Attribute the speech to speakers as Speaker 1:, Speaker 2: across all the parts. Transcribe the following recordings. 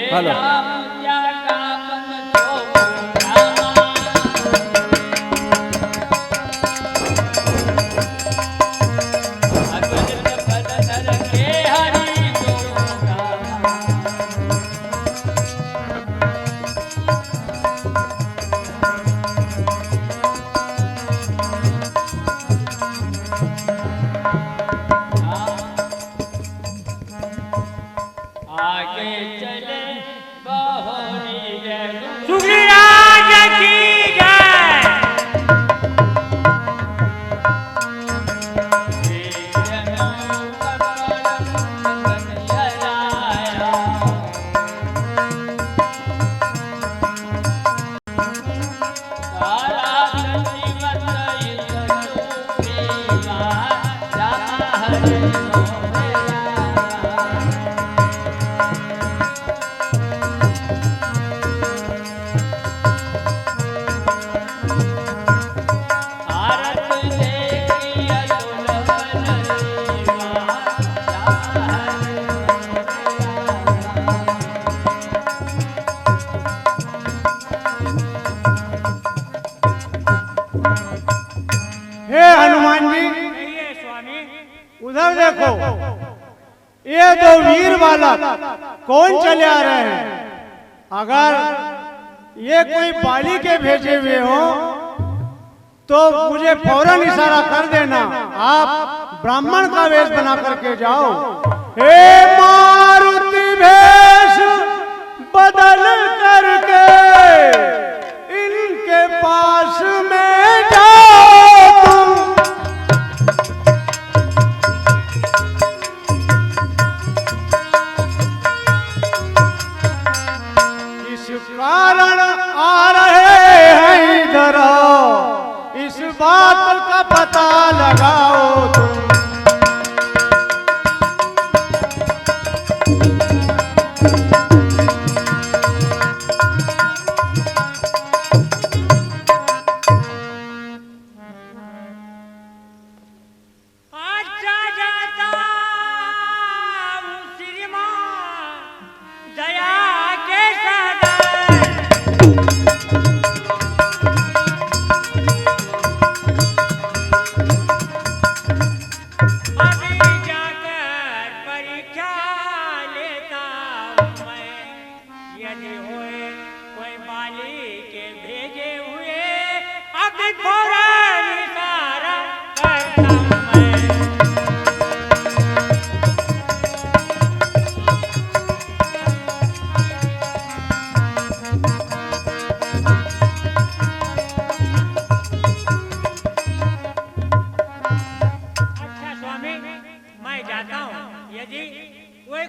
Speaker 1: Hello उधर देखो, ये दो वीर बालक कौन चले आ रहे हैं? अगर ये कोई बाली के भेजे हुए हो तो मुझे फौरन इशारा कर देना, आप ब्राह्मण का वेश बना करके जाओ। हे मारुति भेष बदल करके इनके पास में जाओ तुम। कारण आ रहे हैं इधर, इस बात का पता लगाओ तुम।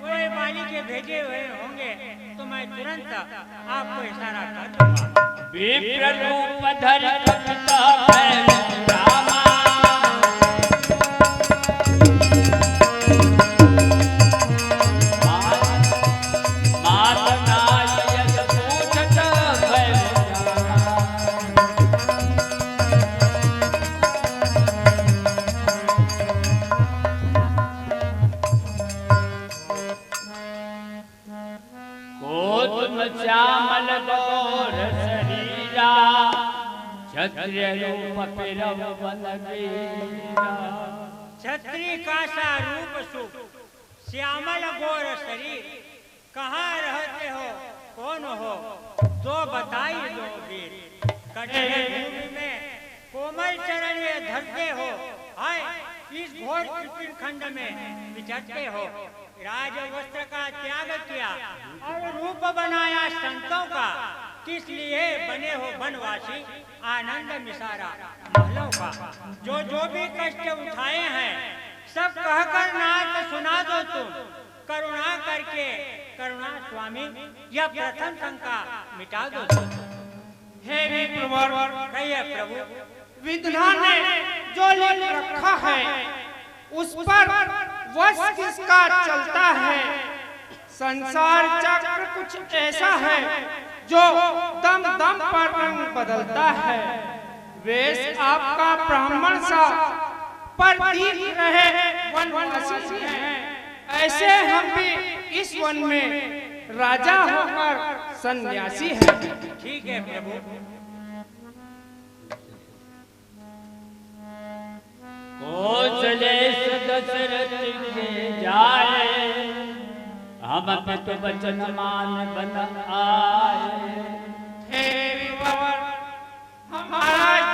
Speaker 1: कोई बाली के भेजे हुए होंगे तो मैं तुरंत आपको इशारा कर दूंगा। विप्र रूप धर कपिता रामा श्यामल गौर शरीरा क्षत्रिय रूप पिरव बन वीरा। क्षत्रिय का सा रूप सुख श्यामल गौर शरीर, कहाँ रहते हो, कौन हो, तो बताई दो वीर। कठिन भूमि में कोमल चरण ये धरते हो, हाय इस घोर कृष्ण खंड में विचरते हो। राज वस्त्र का त्याग किया और रूप बनाया संतों का, किस लिए बने हो बनवासी आनंद मिसारा महलों का। जो भी कष्ट उठाए हैं सब कहकर नाथ सुना दो तुम, करुणा करके करुणा स्वामी यह प्रथम शंका मिटा दो तुम।
Speaker 2: हे विप्रवर,
Speaker 1: कहिए प्रभु।
Speaker 2: विद्या ने जो लिख रखा है उस पर वश किसका चलता है। संसार चक्र कुछ ऐसा है जो दम दम पर रंग बदलता है। वेश आपका ब्राह्मण सा पर दिख रहे वनवासी हैं, ऐसे हम भी इस वन में राजा होकर सन्यासी है।
Speaker 1: ठीक है प्रभु। कौशले दशरथ के जाए, हम पे तो वचन मान बन आए।
Speaker 2: हे विवर, हम महाराज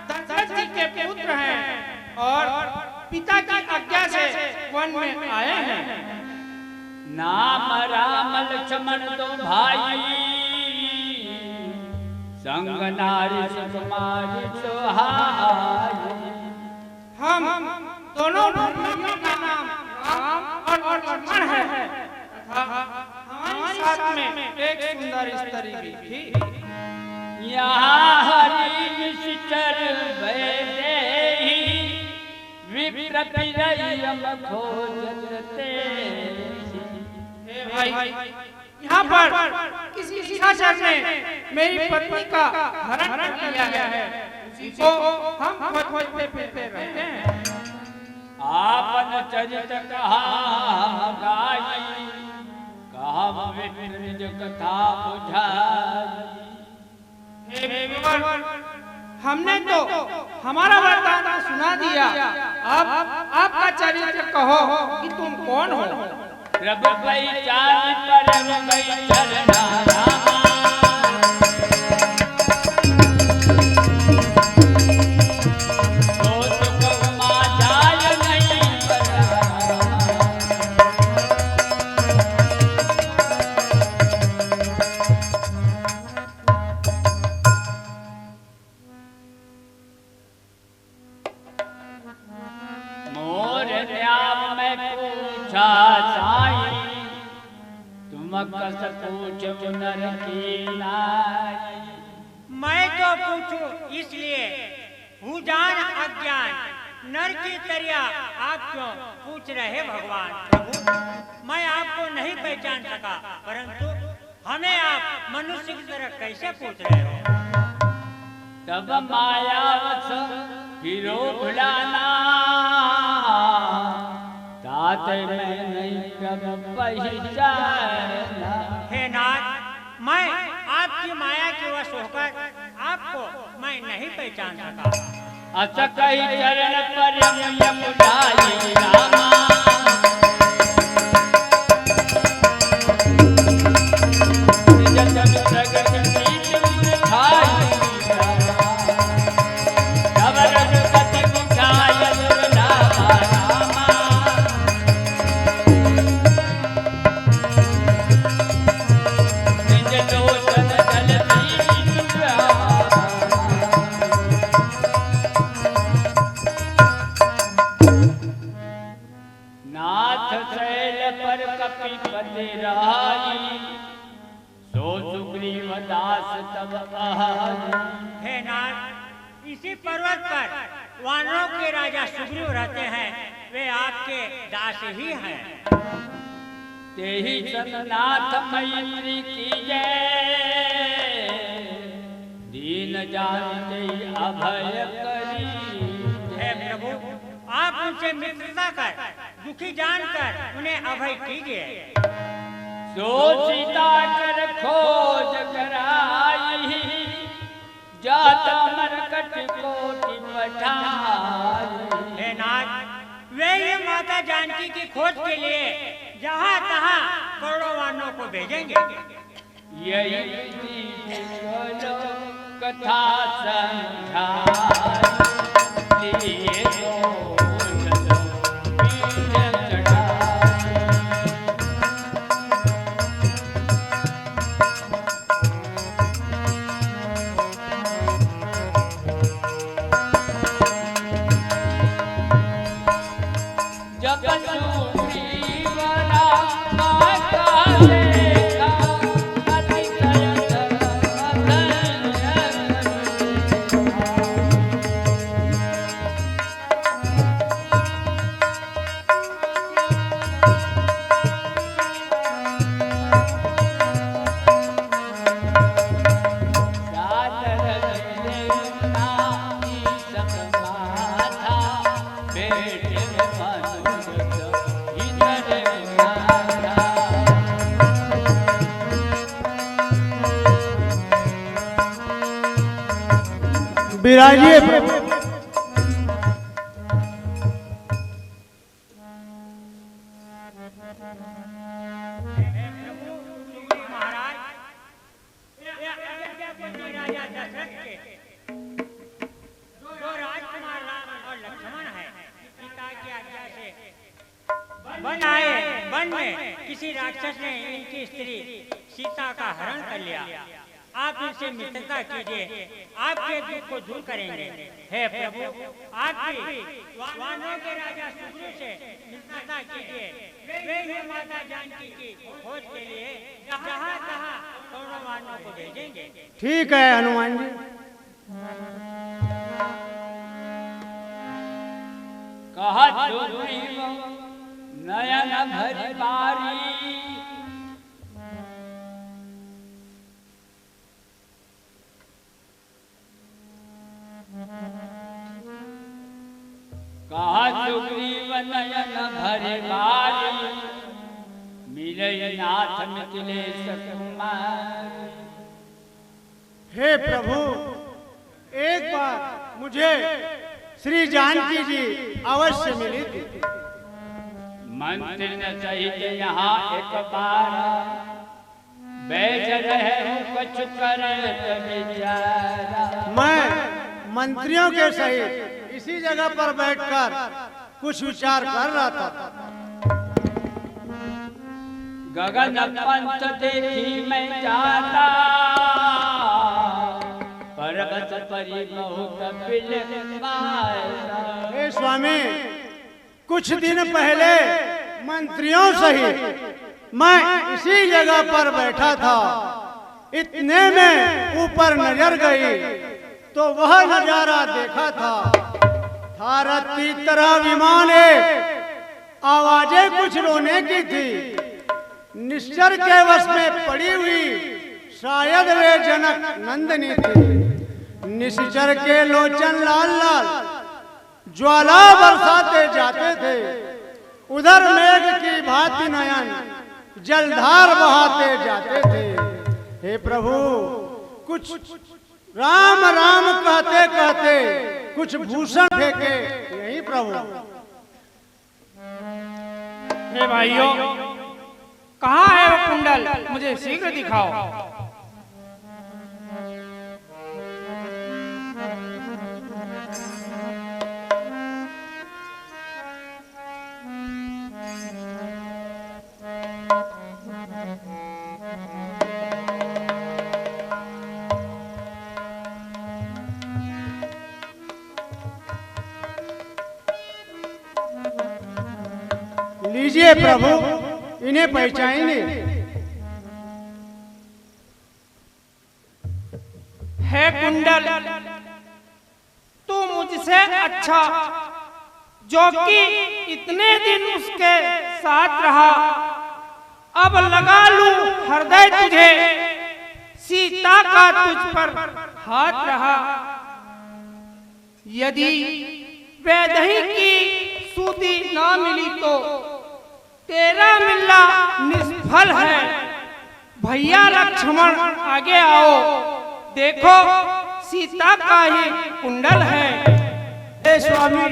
Speaker 2: दशरथ जी के पुत्र हैं और पिता की आज्ञा से वन में आए हैं।
Speaker 1: नाम राम लक्ष्मण दो भाई, संग नारी सुकुमारी सुहाई।
Speaker 2: हम दोनों भाइयों का नाम राम और लक्ष्मण है तथा हमारे साथ में एक सुंदर स्त्री भी थी।
Speaker 1: यहाँ हरि निश्चर बैठे विप्र पिरयम खोजते।
Speaker 2: हे भाई, यहाँ पर किसी निशाचर ने मेरी पत्नी का हरण कर लिया है, उसी को हम खोजते फिरते रहते हैं।
Speaker 1: आपन चरित कहा गाई, कहा विप्र निज कथा बुझाई।
Speaker 2: हे विवर, हमने तो हमारा वरदान सुना दिया, अब आपका चरित्र कहो कि तुम कौन हो।
Speaker 1: प्रभु पहचान परम गई चरना रामा, तो सुख मा जाय नहीं बरामा। मोर न्याम में पूछा साई, तुम कस पूछो नर की नाई। मैं तो पूछूं इसलिए हूँ जान अज्ञान, नर की तरह आप क्यों पूछ रहे भगवान। प्रभु मैं आपको नहीं पहचान सका, परंतु हमें आप मनुष्य की तरह कैसे पूछ रहे हो। तब मायावश फिरो भुलाना, तात मैं नहीं कब पहचाना। हे नाथ, मैं आपकी माया के वश होकर आपको मैं नहीं पहचान सका। अस कही चरण पर यमुनाई रामा, जगत प्रगट नीच मूर्खाई। नाथ शैल पर कपिपति रहाई, सो सुग्रीव दास तब कहाई। हे नाथ, इसी पर्वत पर वानरों के राजा सुग्रीव रहते हैं, वे आपके दास ही हैं। तेहि सतनाथ मैत्री कीजे, दीन जानते अभय करी। हे प्रभु, आप उनसे मित्रता कर दुखी जानकर उन्हें अभय कीजिए। सो सीता कर खोज कराई, जात मरकट कोटि पठाई। हे नाथ, वे ये माता जानकी की खोज के लिए जहाँ तहाँ करोड़ों वानरों को भेजेंगे। यही कथा समझाई, लिए
Speaker 3: विराजिए प्रभु।
Speaker 1: महाराज राजा दशरथ के जो राजकुमार राम और लक्ष्मण है, पिता की आज्ञा से वन में किसी राक्षस ने इनकी स्त्री सीता का हरण कर लिया। आप इनसे मित्रता कीजिए, आपके दुख को दूर करेंगे। हे प्रभु, आपकी वानरों के राजा सुग्रीव से मित्रता कीजिए। वे ही माता जानकी की खोज के लिए जहाँ तहाँ कौरव वानरों को भेजेंगे।
Speaker 3: ठीक है हनुमान जी।
Speaker 4: कहा सुग्रीव नयन भरी बारी, कहा सुग्रीव नयन भरी बारी, मिले नाथ मिथिलेश कुमार।
Speaker 3: हे प्रभु, एक बार मुझे श्री जानकी जी अवश्य मिली थी।
Speaker 4: मंत्री न सहित यहाँ एक बार, बैठ रहे हूँ कुछ करे विचारा।
Speaker 3: मैं मंत्रियों के सहित इसी जगह पर बैठकर कुछ विचार कर रहा था।
Speaker 4: गगन पंथ देखी मैं जाता, पर्वत परी बहुत बिलम्बाया।
Speaker 3: हे स्वामी, कुछ दिन पहले मंत्रियों सहित मैं इसी जगह पर बैठा था। इतने में ऊपर नजर गई तो वह नजारा देखा था। रत्ती तरह विमान एक, आवाजें कुछ रोने की थी। निश्चर के वश में पड़ी हुई शायद वे जनक नंदनी थी। निश्चर के लोचन लाल लाल ज्वाला बरसाते जाते थे। उधर मेघ की भांति नयन जलधार बहाते जाते थे। हे प्रभु, कुछ राम राम कहते कहते कुछ भूषण फेंके यही प्रभु।
Speaker 2: हे भाइयों, कहाँ है वो कुंडल? मुझे शीघ्र दिखाओ।
Speaker 3: लीजिए प्रभु, इन्हें पहचानिए।
Speaker 2: है कुंडल, तू मुझसे अच्छा, जो कि इतने दिन उसके साथ रहा, अब लगा लूं हृदय तुझे, सीता का तुझ पर हाथ रहा। यदि वैदेही की सूदी ना मिली तो तेरा मिलना निष्फल है। भैया लक्ष्मण आगे आओ, देखो सीता का ही कुंडल है।
Speaker 3: हे स्वामी,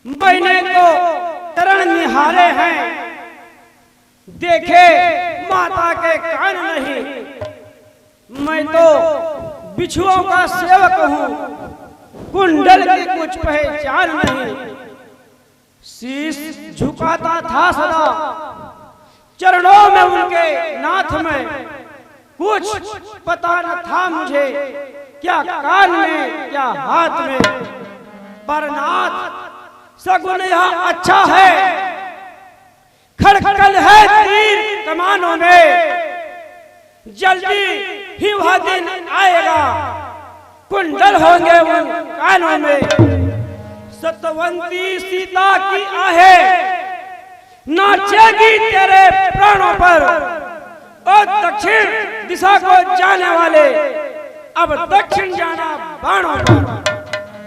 Speaker 2: मैंने तो चरण निहारे हैं, देखे माता के कान नहीं। मैं तो बिछुओं का सेवक हूँ, कुंडल की कुछ पहचान नहीं। शीश झुकाता था सदा चरणों में उनके नाथ में, कुछ पता न था मुझे, क्या कान में क्या हाथ में। पर नाथ सगुन यह अच्छा है, खड़खड़ है तीर कमानों में, जल्दी ही वह दिन आएगा, कुंडल होंगे उन कानों में। सतवंती सीता की आहे नाचेगी तेरे प्राणों पर। और दक्षिण दिशा को जाने वाले अब दक्षिण जाना बाणों पर।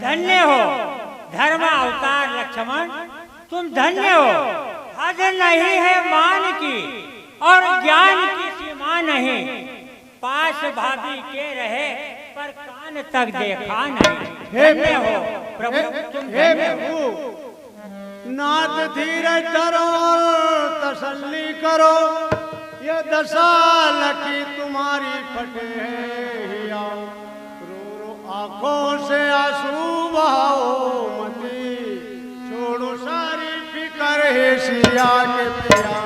Speaker 1: धन्य हो धर्म अवतार लक्ष्मण, तुम धन्य हो। हद नहीं है मान की और ज्ञान की सीमा नहीं। पास भाभी के रहे पर कान मान तक देखा नहीं।
Speaker 3: हे
Speaker 1: धन्य हो प्रभु, तुम
Speaker 3: हे
Speaker 1: धन्य हो।
Speaker 3: प्रभु, नाथ धीरज धरो और तसल्ली करो, ये दशा लकी तुम्हारी फटे हिया, रो रो आंखों से आंसू बहाओ मती, छोड़ो सारी फिकर है सिया के पिया।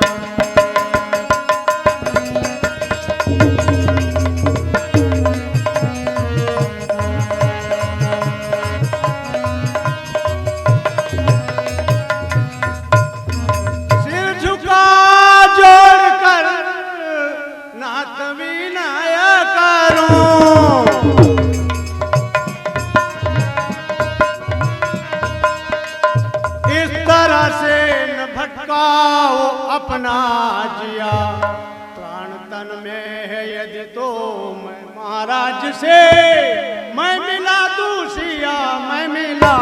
Speaker 3: अपना जिया प्राण तन में है यदि तो मैं महाराज से मैं मिला दूं सिया, मैं मिला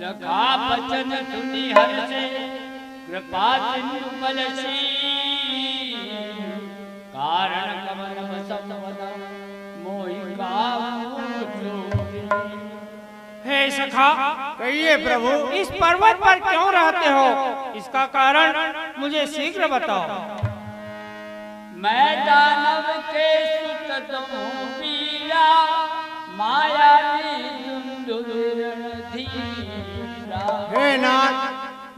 Speaker 4: सखा बचन सुनी हर से कृपा सिंधु बलसी, कारण कमल बसवन मोहि कामो।
Speaker 2: हे सखा,
Speaker 3: कहिए प्रभु,
Speaker 2: इस पर्वत पर क्यों रहते हो? इसका कारण मुझे शीघ्र बताओ।
Speaker 4: मैं दानव के सुत तुम पीरा, माया
Speaker 3: हे नाथ,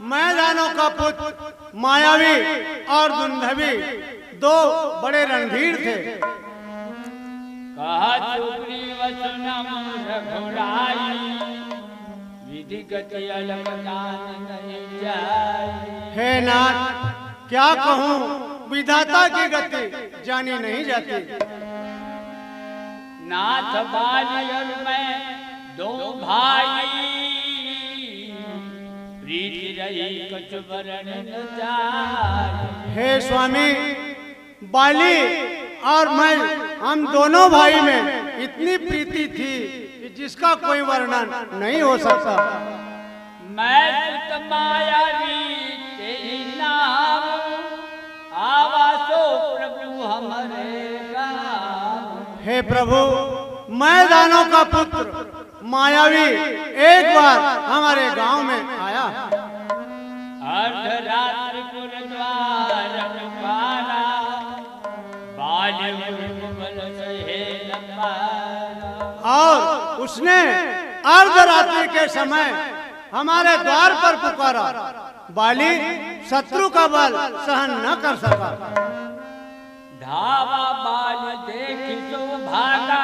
Speaker 3: मैदानों का पुत्र मायावी और दुंधवी दो बड़े रणधीर थे।
Speaker 4: कहा चुपड़ी वचनम रघुराई, विधि गति अलग जान नहीं जाई।
Speaker 3: हे नाथ, क्या कहूँ, विधाता की गति जानी नहीं जाती।
Speaker 4: नाथ बाली और मैं दो भाई, प्रीति रही कछु वरण न जाई।
Speaker 3: हे स्वामी, बाली और मैं, हम दोनों भाई में इतनी प्रीति थी कि जिसका कोई वर्णन नहीं हो सकता।
Speaker 4: मैं सुत मायावी तेरी नाम, आवासो प्रभु हमारे गाँव।
Speaker 3: हे प्रभु, मैदानों का पुत्र मायावी एक बार हमारे गांव में आया।
Speaker 4: अर्धरात्रि गुरुद्वार द्वारा, बाल्य मुरमुल सहेल पारा।
Speaker 3: और उसने अर्धरात्रि के समय हमारे द्वार पर पुकारा। बाली शत्रु का बल सहन न कर सका।
Speaker 4: धावा बाल देख जो भागा,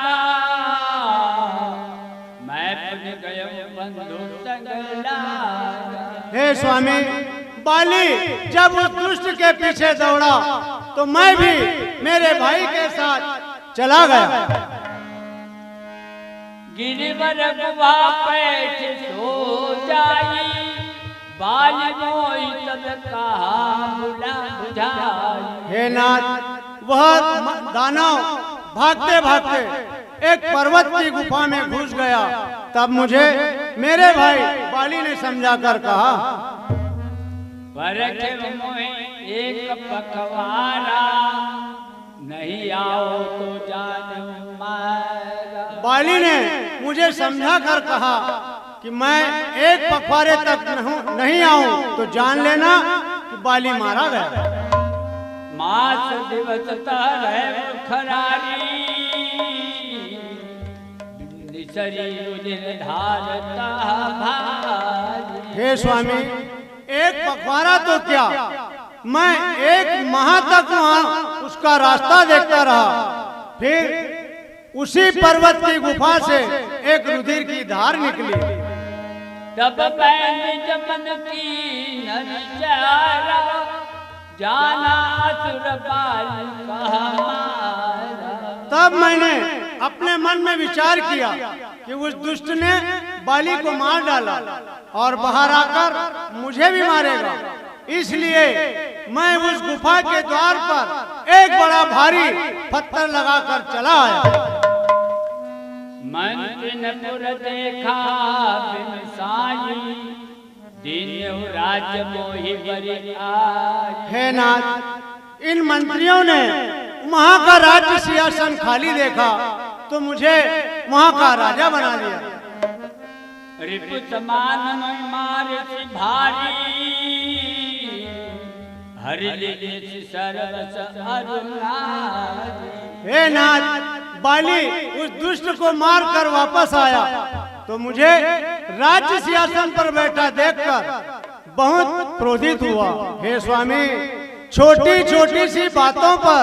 Speaker 4: मैं पुन गयो बंधु संग लागा।
Speaker 3: हे स्वामी, बाली जब उस दुष्ट के पीछे दौड़ा तो मैं भी मेरे भाई के साथ चला गया।
Speaker 4: गिरिवर गुहा पैठ सो जाई, बाल मोई तब कहा बुला बुझाई।
Speaker 3: हे नाथ, वह दानव भागते भागते एक पर्वत की गुफा में घुस गया। तब मुझे मेरे भाई बाली ने समझाकर कहा,
Speaker 4: परखे मोहे एक पखवारा, नहीं आओ तो जान मारा।
Speaker 3: बाली ने मुझे समझाकर कहा कि मैं एक पखवारे तक नहीं आऊं तो जान लेना कि बाली मारा गया।
Speaker 4: मास दिवस तरह खरारी, शरीर उदिर धारता भारी।
Speaker 3: हे स्वामी, एक पखवारा तो क्या, मैं एक माह तक वहां उसका रास्ता देखता रहा। फिर उसी पर्वत की गुफा से एक रुधिर की धार निकली।
Speaker 4: तब मैंने जमन की नचारा, जाना असुर बाल कहा मारा।
Speaker 3: तब मैंने अपने मन में विचार किया कि उस दुष्ट ने बाली को मार डाला और बाहर आकर मुझे भी मारेगा। इसलिए मैं उस गुफा के द्वार पर एक बड़ा भारी पत्थर लगाकर चला आया।
Speaker 4: मंत्री ने पुर देखा बिन साई, दीन राज्य मोहि बरि आए।
Speaker 3: हे नाथ, इन मंत्रियों ने वहां का राज्य सिंहासन खाली देखा तो मुझे वहां का राजा बना दिया।
Speaker 4: रिपु समान मारे भारी, हरि लिखि सर्वस अरुणारी।
Speaker 3: हे नाथ, बाली उस दुष्ट को मार कर वापस आया तो मुझे राज्य सिंहासन पर बैठा देखकर बहुत क्रोधित हुआ। हे स्वामी, छोटी छोटी सी बातों पर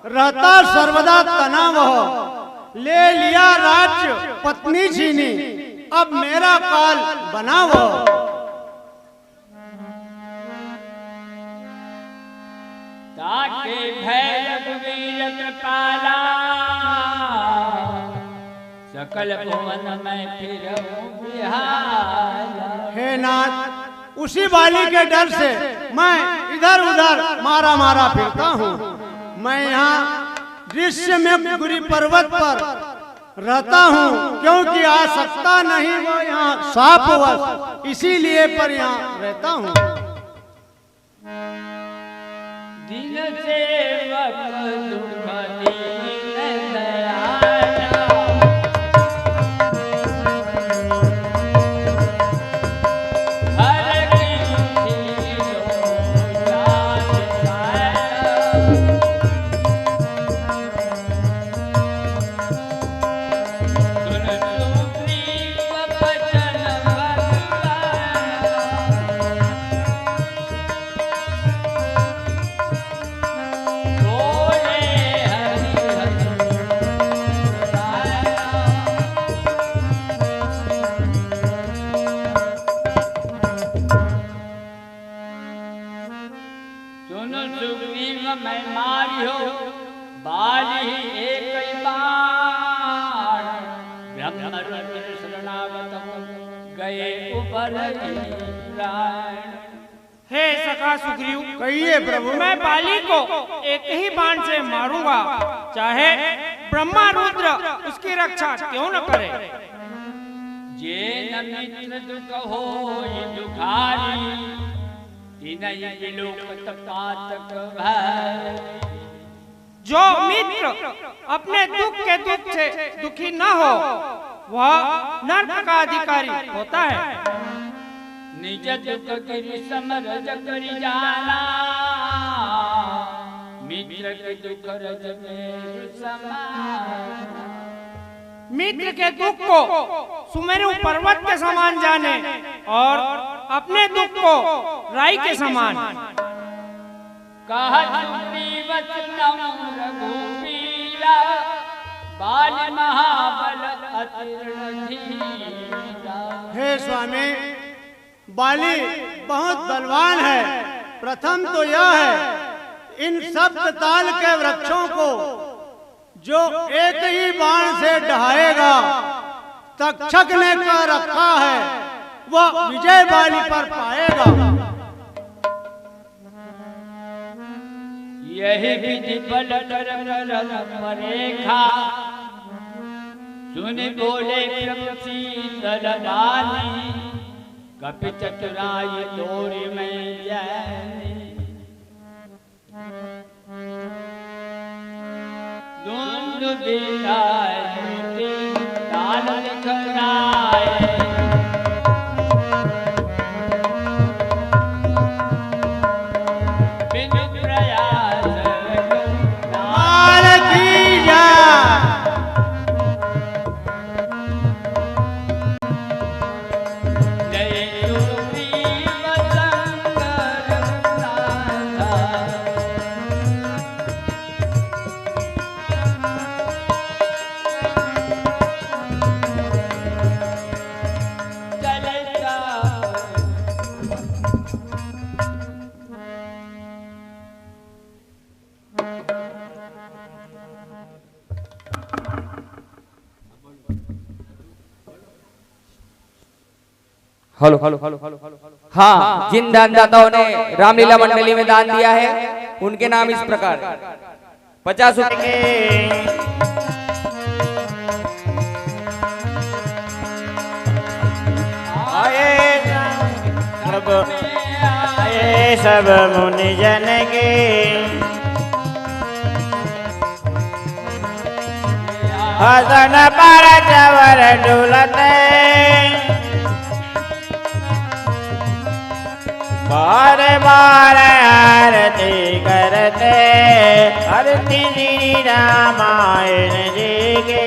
Speaker 3: रहता सर्वदा तनाव हो। ले लिया राज्य, पत्नी छीनी, अब मेरा काल बना वो।
Speaker 4: ताके भय रघुवीर कृपाला, सकल भुवन में फिरऊं बिहाला।
Speaker 3: हे नाथ, उसी बाली के डर से मैं इधर उधर मारा मारा फिरता हूँ। मैं यहाँ दृश्य में गुरी पर्वत पर रहता हूँ, क्योंकि आ सकता नहीं वो यहाँ सापवश, इसीलिए पर यहाँ रहता हूँ।
Speaker 4: दिल सेवक दुख दीन दयाला, हर की मुट्ठी लो जान पाया। सुन सुग्रीव बचन भगवान, बोले हरि हरि राया। सुन सुग्रीव मैं मारियो बाली एक बाण, ब्रह्म रुद्र शरणागत गए उबर प्राण।
Speaker 2: हे सखा सुग्रीव,
Speaker 3: कहिए प्रभु।
Speaker 2: मैं बाली को एक ही बाण से मारूंगा, चाहे ब्रह्मा रुद्र उसकी रक्षा क्यों न करे।
Speaker 4: जे न मित्र दुख हो दुखारी, तिनहि लोक तपातक भय।
Speaker 2: जो मित्र अपने दुख के दुख से दुखी न हो वह नरक का अधिकारी होता है।
Speaker 4: निज दुख गिरि समरज करि जाना, मित्र के दुख रज में समाना।
Speaker 2: मित्र के दुख को सुमेरु पर्वत के समान जाने और अपने दुख को राई के समान।
Speaker 4: कहत सुग्रीवचनम रघुवीरा, बाल महाबल अतीर्ण धीरा।
Speaker 3: हे स्वामी, बाली बहुत बलवान है। प्रथम तो यह है, इन सप्त ताल के वृक्षों को जो एक ही बाण से ढहाएगा, तक्षक ने कह रखा है वह विजय बाली पर पाएगा।
Speaker 4: यही विधि बल कर रेखा, सुन बोले प्रभु शीतल बाली। कपि चतुराई तोरि में जानी, धुंध बिराए ताल खराए। बिनु प्रयास
Speaker 3: ताल की जा।
Speaker 4: जय सुग्रीव शंकर नाथा।
Speaker 5: हेलो हाँ, जिन दानदाताओं ने रामलीला मंडली में दान दिया है उनके नाम इस प्रकार 50
Speaker 6: आए सब मुनि जन के हसन पर चवर डुलते बार बार आरती करते आरती श्री रामायण जी के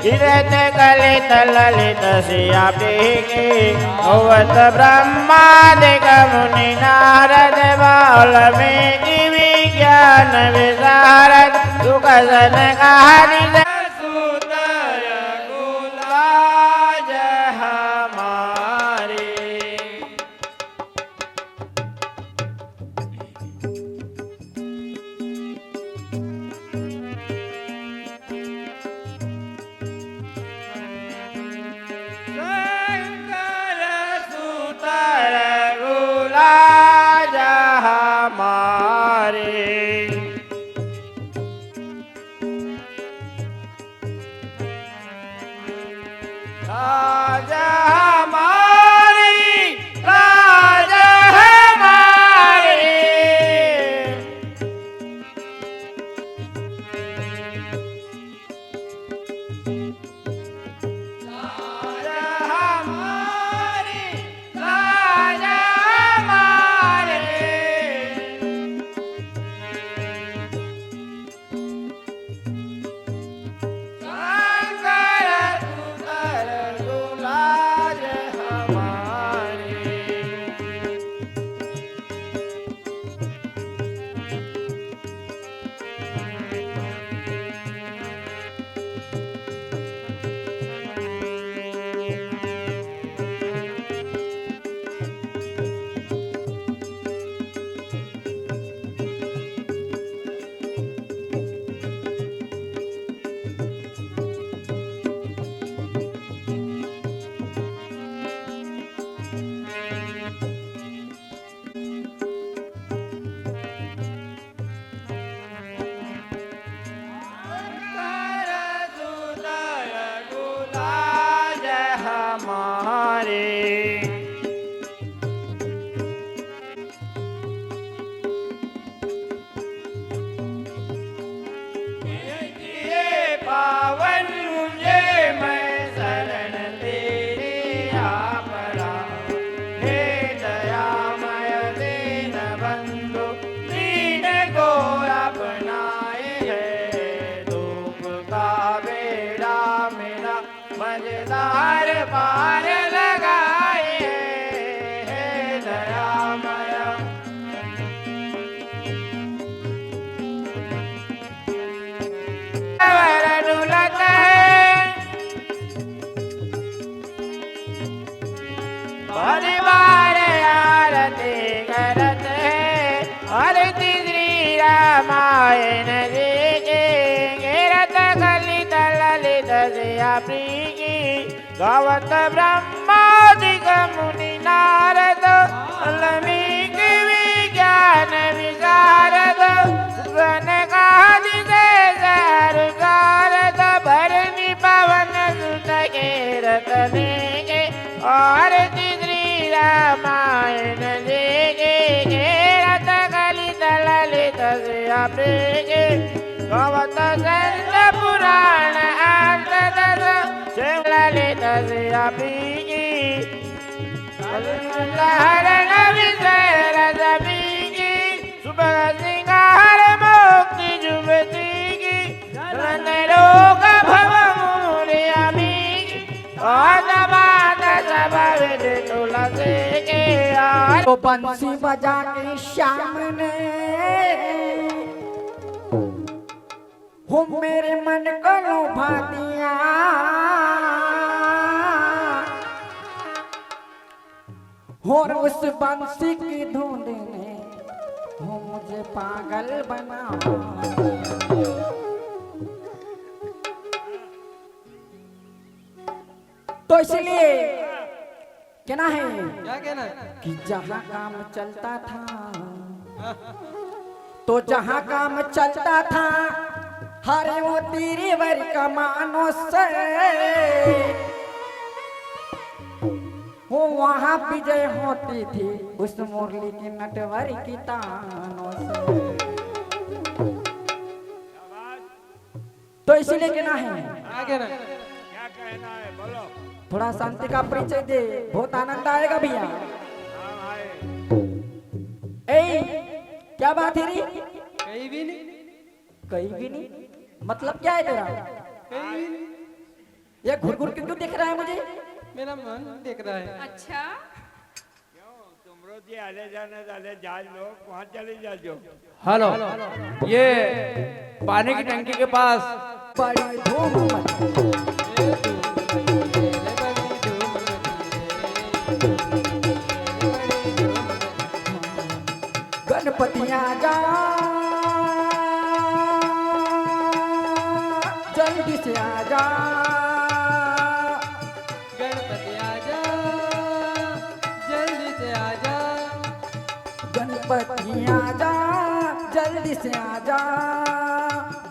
Speaker 6: गिरत कलित ललित श्यापी के भगवत ब्रह्मादिक मुनि नारद वाल्मीकि विज्ञान विशारद सुख सनकादि मजेदार पार लगाए हे दयामय डुलत है परिवार आरती करत है आरती श्री रामायण जी के गिरत गलित ललित श्यापी गावत ब्रह्मादिक मुनि नारद वाल्मीकि विज्ञान विशारद सनकादिक सारद भरणी पवन सुत के रतने के आरती श्री रामायण जी के रत कलित ललित श्यापी के गावत संत पुराण ललित श्यापी हरण विषय रजबी सुबह सिंगार मुक्ति जुबती की रन रोग भव मूर्यामी सब तुलसी के
Speaker 7: तो बंसी बजा के श्याम ने हो मेरे मन को लुभा दिया और उस बंसी की धुन ने हो मुझे पागल बना। तो इसलिए कहना है
Speaker 2: क्या कहना
Speaker 7: कि जहाँ काम चलता था तो जहाँ काम चलता था हरे वो तेरे वर कमानों से वो वहाँ विजय होती थी उस मुरली की नटवर की तानों से। तो इसीलिए कहना है
Speaker 2: क्या कहना
Speaker 1: क्या कहना है बोलो।
Speaker 7: थोड़ा शांति का परिचय दे, बहुत आनंद आएगा भैया।
Speaker 1: हाँ भाई।
Speaker 7: ए क्या बात है री?
Speaker 2: कहीं भी नहीं,
Speaker 7: कहीं भी नहीं मतलब क्या है तेरा?
Speaker 2: कहीं भी नहीं।
Speaker 7: ये घुर घुर क्यों दिख रहा है मुझे?
Speaker 2: मेरा मन देख रहा है।
Speaker 8: अच्छा
Speaker 1: क्यों तुमरो जी आले जाने वाले जहाज लोग वहाँ चले जाओ।
Speaker 5: हेलो, ये पानी की टंकी के पास
Speaker 7: बड़ी धूम मची। गणपति आजा जल्दी से आजा,
Speaker 2: गणपति आजा जल्दी से आजा,
Speaker 7: गणपति आजा जल्दी से आजा।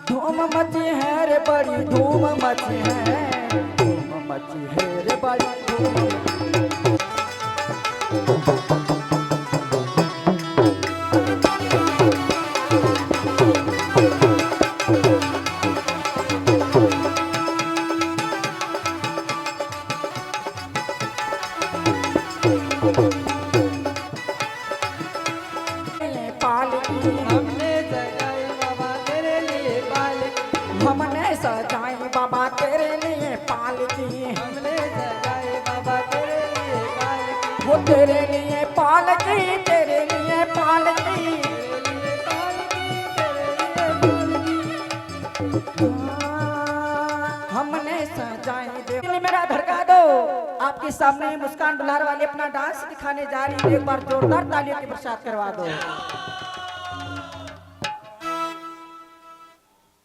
Speaker 7: धूम मची है रे बड़ी धूम मची है, धूम मची है रे बड़ी धूम।
Speaker 2: हमने जगाई बाबा तेरे लिए पालकी,
Speaker 7: हमने सजाई बाबा तेरे लिए पालकी,
Speaker 2: हमने जगाई बाबा तेरे लिए पालकी,
Speaker 7: वो तेरे लिए पालकी, तेरे लिए पालकी। हमने सजाई दे मेरा धड़का दो। आपके सामने मुस्कान दुलार वाली अपना डांस दिखाने जा रही है, एक बार जोरदार तालियों के प्रसाद करवा दो।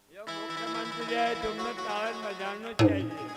Speaker 1: ये मुख्यमंत्री है, तुमने ताल बजाना चाहिए।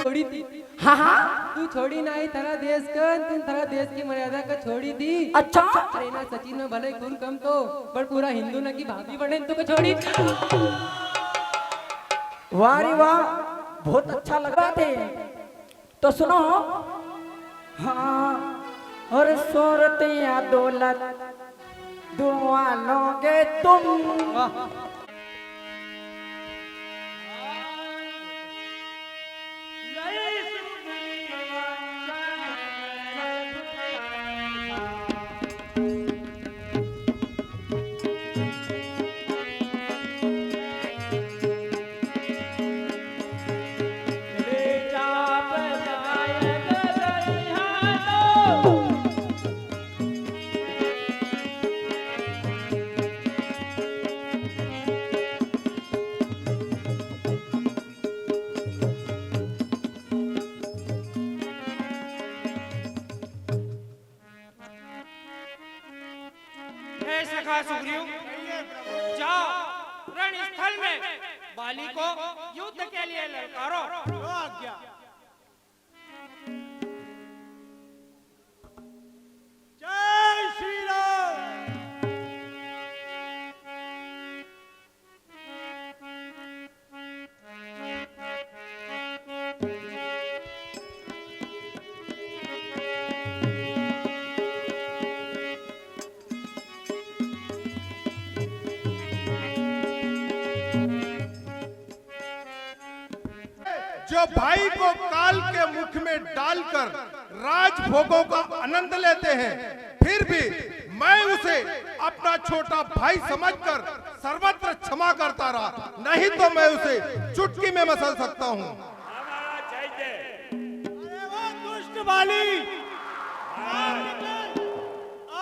Speaker 2: छोड़ी थी
Speaker 7: हाँ हाँ
Speaker 2: तू छोड़ी नहीं थारा देश का, तू थारा देश की मर्यादा का छोड़ी थी।
Speaker 7: अच्छा
Speaker 2: अरे ना सचिन में भले खून कम तो पर पूरा हिंदू न की भाभी बने तो को छोड़ी थी।
Speaker 7: वाह रे वाह, बहुत अच्छा लगा थे। तो सुनो, हाँ और शोहरत या दौलत दुआ लोगे तुम।
Speaker 2: सखा सुग्रीव, जाओ रणस्थल में बाली को युद्ध के लिए ललकारो।
Speaker 3: आज्ञा। जय श्री राम।
Speaker 8: जो भाई को काल के मुख में डालकर राजभोगों का आनंद लेते हैं, फिर भी मैं उसे अपना छोटा भाई समझकर सर्वत्र क्षमा करता रहा, नहीं तो मैं उसे चुटकी में मसल सकता हूँ।
Speaker 3: अरे वो दुष्ट बाली,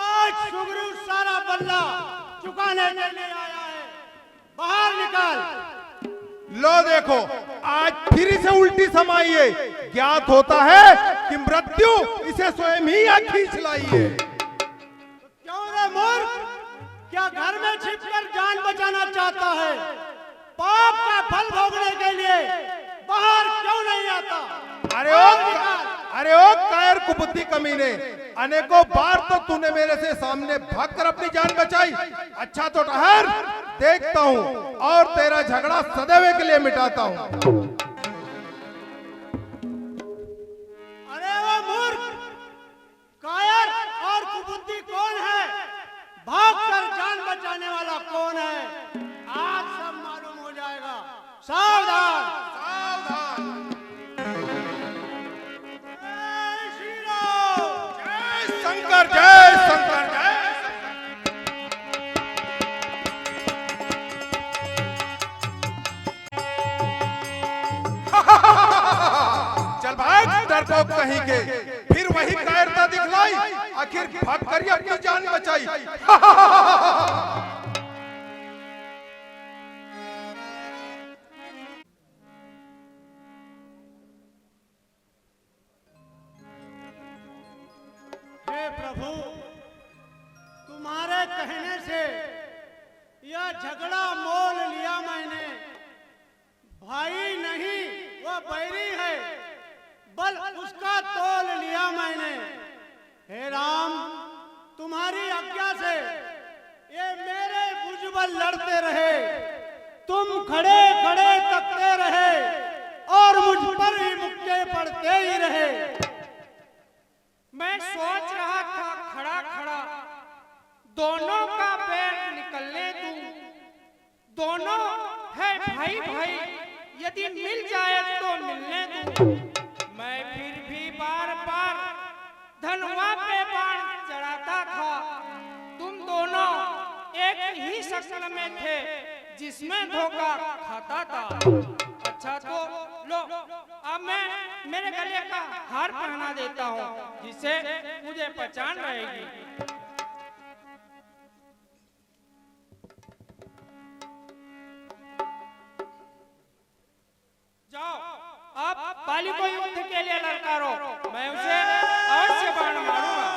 Speaker 3: आज सुग्रीव सारा बल्ला चुकाने के लिए आया है, बाहर निकाल।
Speaker 8: लो देखो, आज फिर इसे उल्टी समाई है। ज्ञात होता है कि मृत्यु इसे स्वयं ही यहाँ खींच लाई है।
Speaker 3: क्यों रे मूर्ख, क्या घर में छिपकर जान बचाना चाहता है? पाप का फल भोगने के लिए बाहर क्यों नहीं आता?
Speaker 8: अरे ओ कायर कुबुद्धि कमीने, अनेकों बार तो तूने मेरे से सामने भागकर अपनी जान बचाई। अच्छा तो ठहर, देखता हूँ और तेरा झगड़ा सदैव के लिए मिटाता हूँ।
Speaker 3: अरे वो मूर्ख, कायर और कुबुद्धि कौन है? भागकर जान बचाने वाला कौन है? आज सब मालूम हो जाएगा। सावधान
Speaker 8: सावधान।
Speaker 3: जय श्री राम।
Speaker 8: जय शंकर, जय शंकर, जय चल भाग डरपोक कहीं के, फिर वही कायरता दिखलाई, आखिर भाग कर ही अपनी जान बचाई।
Speaker 3: हे प्रभु, तुम्हारे कहने से यह झगड़ा मोल लिया मैंने। भाई नहीं, वह बैरी है, बल उसका तोल लिया मैंने। हे राम, तुम्हारी आज्ञा से ये मेरे भुजबल लड़ते रहे, तुम खड़े खड़े तकते रहे और मुझ पर ही मुक्के पड़ते ही रहे।
Speaker 2: मैं सोच रहा था खड़ा खड़ा दोनों का पैर निकलने दूं, दोनों है भाई भाई, यदि मिल जाए तो मिलने दूं। मैं फिर भी बार बार धनुआ पे बाण चढ़ाता था। तुम दोनों एक ही शक्ल में थे जिसमें धोखा खाता था। अच्छा तो लो, अब मैं मेरे गले का हार पहना देता हूँ, जिससे मुझे पहचान रहेगी। जाओ, अब बाली को युद्ध के लिए ललकारो, मैं उसे अवश्य बाण मारूंगा।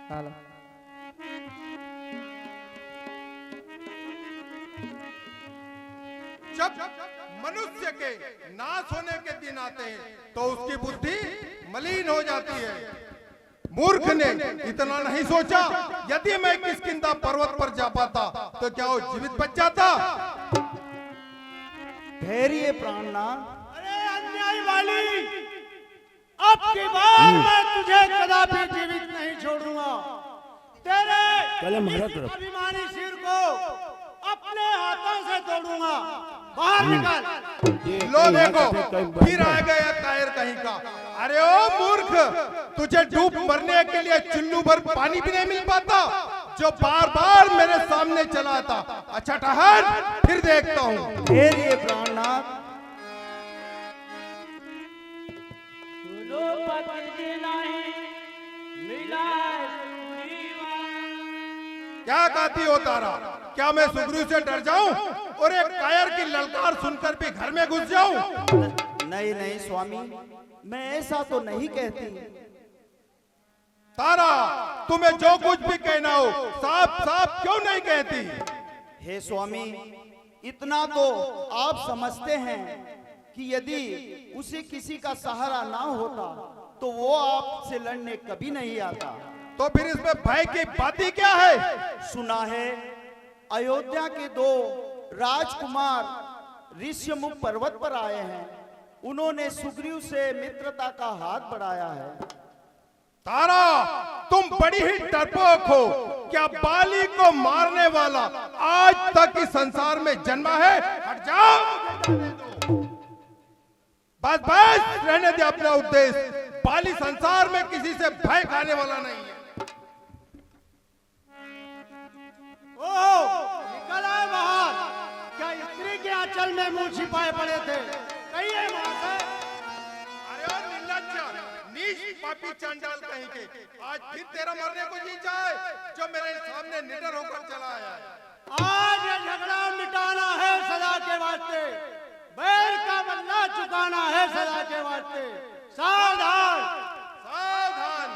Speaker 5: हेलो।
Speaker 8: जब मनुष्य के नाश होने के दिन आते हैं तो उसकी बुद्धि मलिन हो जाती है। मूर्ख ने इतना नहीं सोचा, यदि मैं किष्किंधा पर्वत पर जा पाता तो क्या वो जीवित बच जाता?
Speaker 3: धैर्य प्राणनाथ। अरे अन्याय वाली, अब की बार मैं तुझे कदापि जीवित नहीं छोड़ूंगा। तेरे इस अभिमानी सिर को अपने हाथों से तोड़ूंगा। बाहर निकल।
Speaker 8: लो देखो फिर आ गया कायर कहीं का। अरे ओ मूर्ख, तुझे डूब मरने के लिए चुल्लू भर पानी भी नहीं मिल पाता जो बार बार मेरे सामने चला आता। अच्छा ठहर, फिर देखता हूँ।
Speaker 3: तेरे प्राणनाथ,
Speaker 8: क्या कहती हो तारा? क्या मैं सुग्रीव से डर जाऊं और एक कायर की ललकार सुनकर भी घर में घुस जाऊं?
Speaker 6: नहीं नहीं स्वामी, मैं ऐसा तो नहीं कहती।
Speaker 8: तारा, तुम्हें जो कुछ भी कहना हो साफ साफ क्यों नहीं कहती?
Speaker 6: हे स्वामी, इतना तो आप समझते हैं कि यदि उसे किसी का सहारा ना होता तो वो आपसे लड़ने कभी नहीं आता।
Speaker 8: तो फिर इसमें भय की बात ही क्या है?
Speaker 6: सुना है अयोध्या के 2 राजकुमार ऋष्यमुख पर्वत पर आए हैं। उन्होंने सुग्रीव से मित्रता का हाथ बढ़ाया है।
Speaker 8: तारा, तुम बड़ी ही डरपोक हो। क्या बाली को मारने वाला आज तक इस संसार में जन्मा है? हट जाओ। बस बस रहने दे अपना उद्देश्य। बाली संसार में किसी से भय खाने वाला नहीं है।
Speaker 3: निकल आए बाहर। क्या स्त्री के आंचल में मुंह छिपाए पड़े थे? कहिए वहां से।
Speaker 8: अरे ओ निर्लज्ज, नीच पापी चांडाल कहीं के, आज फिर तेरा मरने को जी जाए जो मेरे सामने निडर होकर चला आया है।
Speaker 3: आज ये झगड़ा मिटाना है सदा के वास्ते। बैर का बदला चुकाना है सदा के वास्ते। सावधान
Speaker 8: सावधान।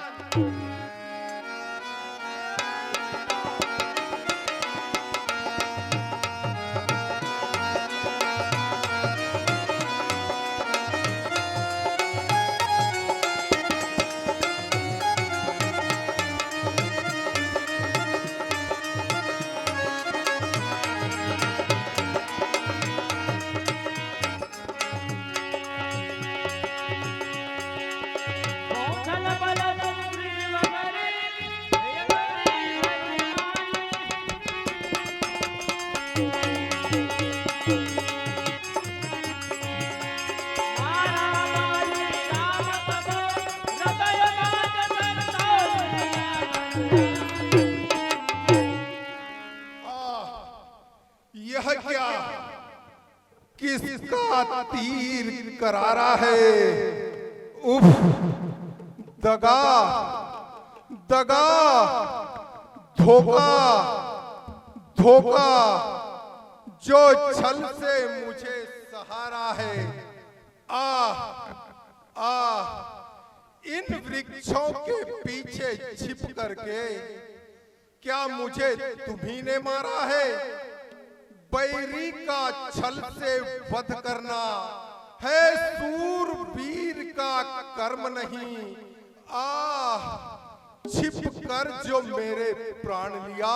Speaker 8: यह क्या किसका तीर करारा है? उफ, दगा दगा, धोखा धोखा, जो छल से मुझे सहारा है। आह आह, इन वृक्षों के पीछे छिप करके क्या मुझे तुम्ही ने मारा है? बैरी का छल से वध करना है सूरवीर का कर्म नहीं। आह, छिप कर जो मेरे प्राण लिया,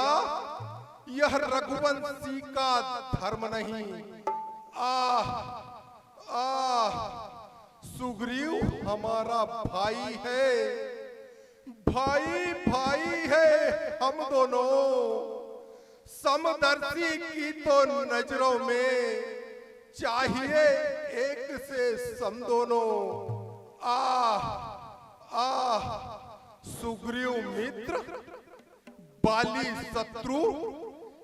Speaker 8: यह रघुवंशी का धर्म नहीं। आह आह, सुग्रीव हमारा भाई है, भाई भाई है हम दोनों। समदर्शी की तो नजरों में चाहिए एक से सम दोनों। आह आह, सुग्रीव मित्र, बाली शत्रु,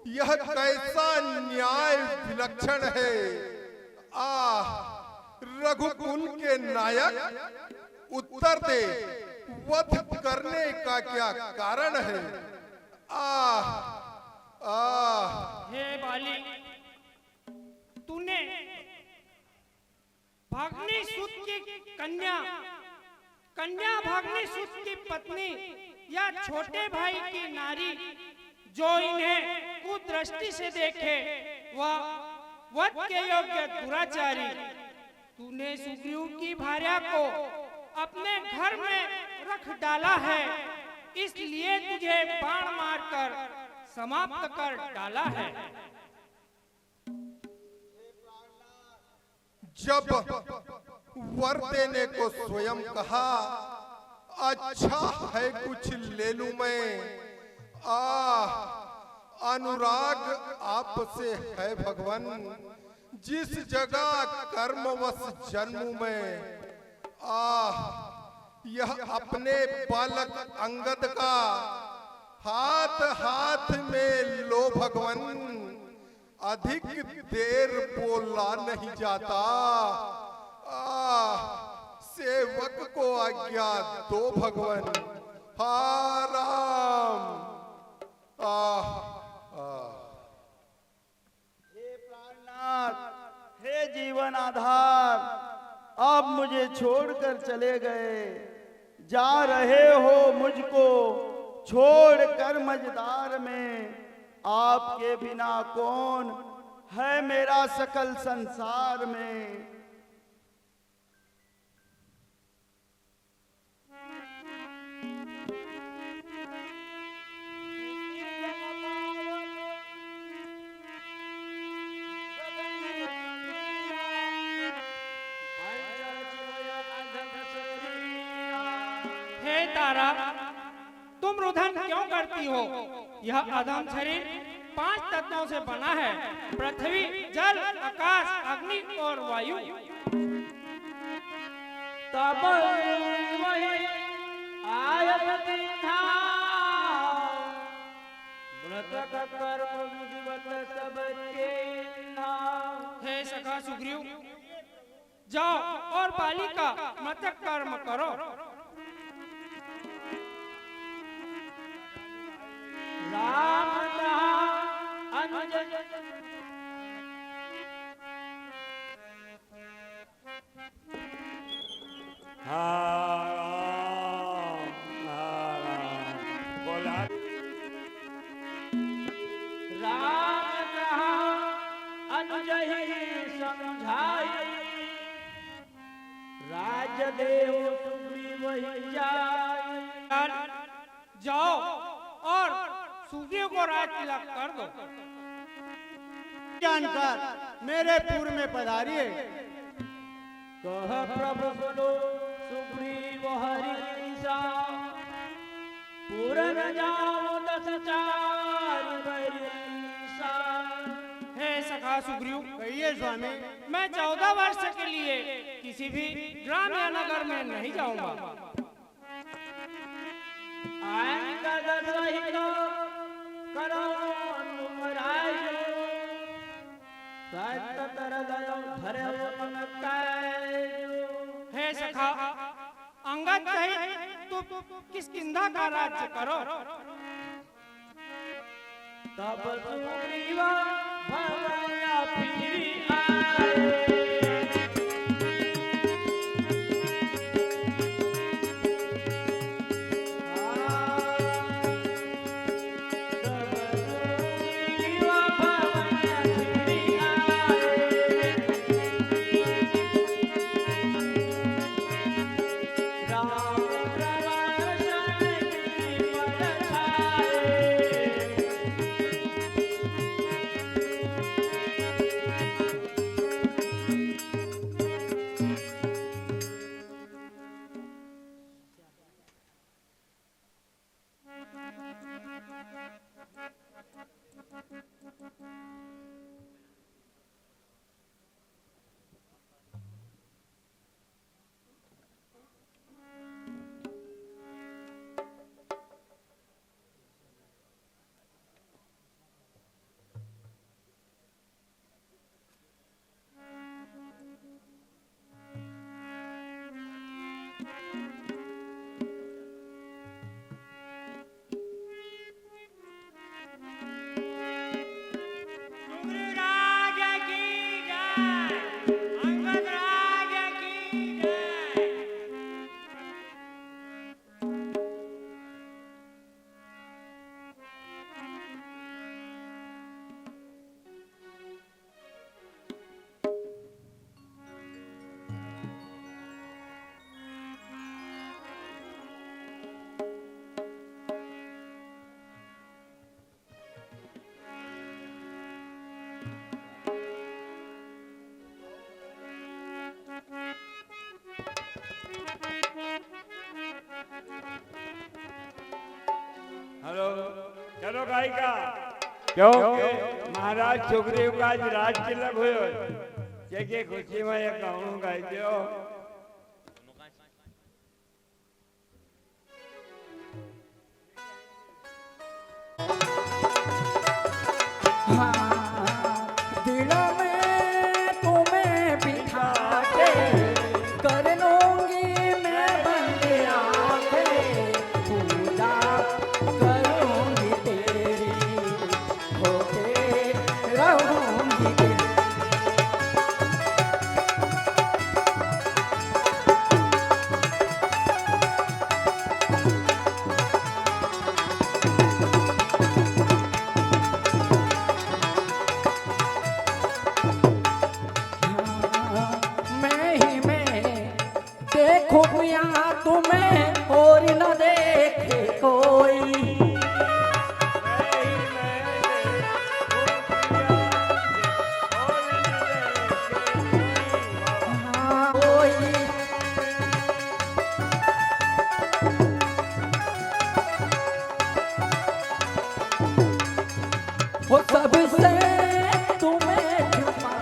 Speaker 8: यह कैसा न्याय विलक्षण है। आह, रघुकुल के नायक, उत्तर दे, वध करने का क्या कारण है? आह आह,
Speaker 2: हे बाली, तूने भागनी सूत की कन्या भागनी सूत की पत्नी या छोटे भाई की नारी जो इन्हें कुदृष्टि से देखे वह वध के योग्य दुराचारी, तूने सुग्रीव की भार्या को अपने घर में रख डाला है, इसलिए तुझे बाण मारकर समाप्त कर डाला है।
Speaker 8: जब वर देने को स्वयं कहा, अच्छा है कुछ ले लूं मैं। अनुराग आपसे है भगवान, जिस जगह कर्मवश जन्मूं मैं। यह अपने बालक अंगद का हाथ हाथ में लो भगवान, अधिक देर बोला नहीं जाता। सेवक को आज्ञा दो भगवान। हा राम।
Speaker 6: हे प्राणनाथ, हे जीवन आधार, आप मुझे छोड़कर चले गए, जा रहे हो मुझको छोड़कर मझधार में। आपके बिना कौन है मेरा सकल संसार में।
Speaker 2: हे तारा, तुम रुदन क्यों करती हो? यह अधम शरीर 5 तत्वों से बना है, पृथ्वी, जल, आकाश, अग्नि और वायु।
Speaker 4: तब वही आयत दीन्हा, मृतक कर्म विधिवत सब चिन्हा।
Speaker 2: हे सखा सुग्रीव, जाओ और बाली का मृतक कर्म करो।
Speaker 4: राम कहा अनुज राम कहा अनुज ही समझाई, राजदेव सुग्रीव वही जाय।
Speaker 2: जाओ और सुग्रीव को राज तिलक कर दो।
Speaker 3: जानकर मेरे पूर्व में पधारिए।
Speaker 4: कह प्रभु सुनो सुग्रीव हरिसा, पूरन जाओ 10 चार बरिसा।
Speaker 2: हे सखा सुग्रीव,
Speaker 3: कहिए स्वामी।
Speaker 2: मैं 14 वर्ष के लिए किसी भी ग्राम या नगर में नहीं जाऊंगा।
Speaker 4: अंगद सहित करो तुम राजो, सत्य कर दयो धर्म मन काजो।
Speaker 2: हे सखा, अंगद सहित तुम किष्किंधा का राज्य करो।
Speaker 4: तब सुग्रीव भगया फिर आए,
Speaker 1: चलो गायिका क्यों महाराज सुग्रीव का आज राज तिलक हुयो जेके खुशी में एक गाऊं गाई दियो।
Speaker 7: दिलों में तुम्हें बिठा के कर लूंगी मैं बंद आंखें, पूजा करूंगी तेरी होके रहूंगी तेरी। देखो यहाँ तुम्हें और न देखे कोई, कोई वो सबसे तुम्हें छुपा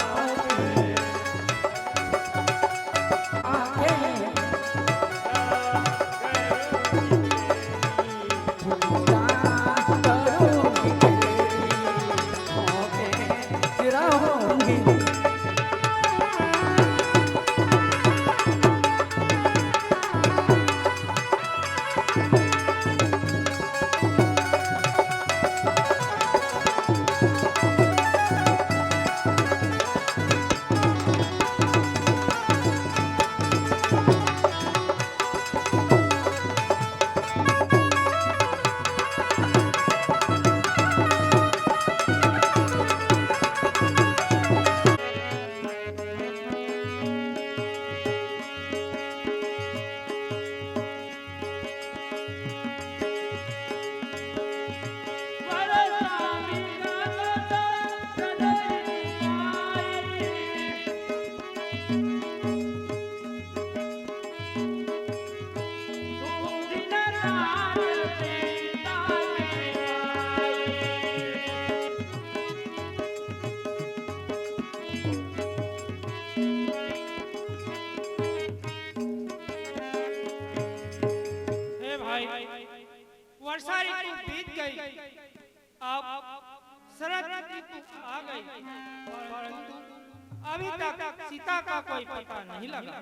Speaker 2: वर्षा ऋतु बीत गई, अब शरद ऋतु आ गई, परंतु अभी तक सीता का कोई पता नहीं लगा।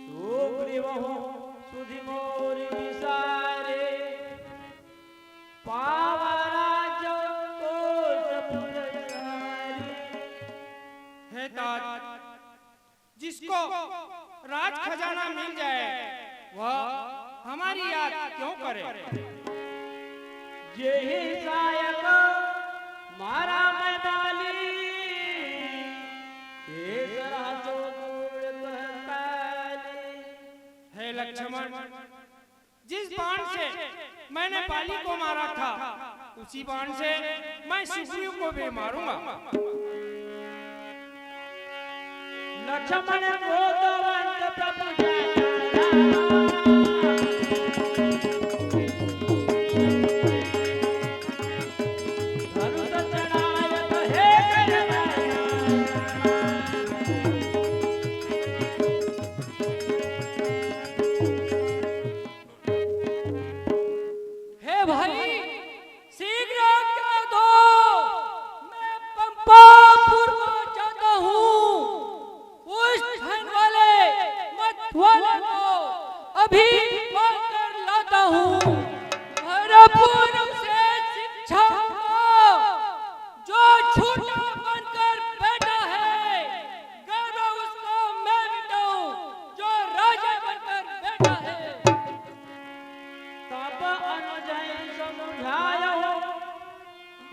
Speaker 4: सुग्रीव सुधि मोर विसारे पावराज
Speaker 2: है तात, जिसको राज खजाना मिल जाए वह हमारी याद क्यों करे।
Speaker 4: जेहि सायक मारा मैं बाली
Speaker 2: है लक्ष्मण, जिस बाण से मैंने बाली को मारा था उसी बाण से मैं सुग्रीव को भी मारूंगा।
Speaker 4: लक्ष्मण को तो वंश प्रभु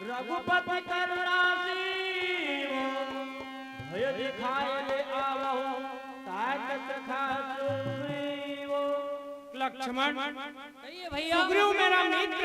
Speaker 4: रघुपति करुणा भय दिखाए ले आवो ताकत खासु
Speaker 2: लक्ष्मण, सुग्रीव मेरा मित्र